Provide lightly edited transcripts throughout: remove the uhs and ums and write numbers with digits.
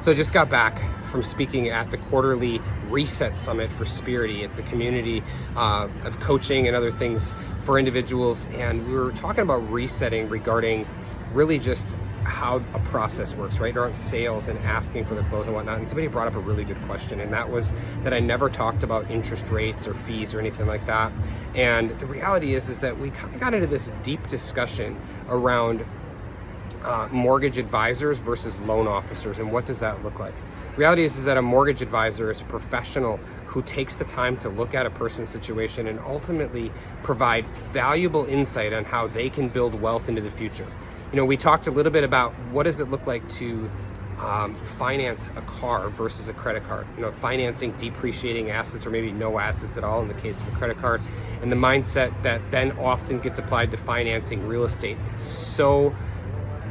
So I just got back from speaking at the quarterly Reset Summit for Spirity. It's a community of coaching and other things for individuals. And we were talking about resetting regarding really just how a process works, right? Around sales and asking for the close and whatnot. And somebody brought up a really good question, and that was that I never talked about interest rates or fees or anything like that. And the reality is that we kind of got into this deep discussion around mortgage advisors versus loan officers, and what does that look like? The reality is that a mortgage advisor is a professional who takes the time to look at a person's situation and ultimately provide valuable insight on how they can build wealth into the future. You know, we talked a little bit about what does it look like to finance a car versus a credit card, you know, financing depreciating assets or maybe no assets at all in the case of a credit card, and the mindset that then often gets applied to financing real estate. It's so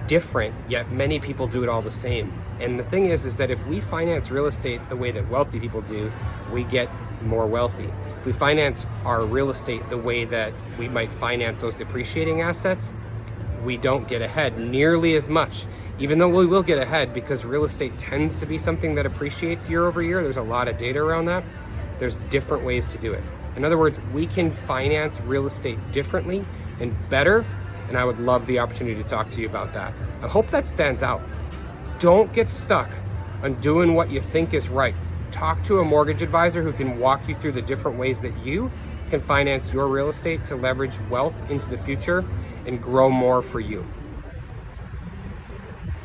different, yet many people do it all the same. And the thing is that if we finance real estate the way that wealthy people do, we get more wealthy. If we finance our real estate the way that we might finance those depreciating assets, we don't get ahead nearly as much, even though we will get ahead because real estate tends to be something that appreciates year over year. There's a lot of data around that. There's different ways to do it. In other words, we can finance real estate differently and better, and I would love the opportunity to talk to you about that. I hope that stands out. Don't get stuck on doing what you think is right. Talk to a mortgage advisor who can walk you through the different ways that you can finance your real estate to leverage wealth into the future and grow more for you.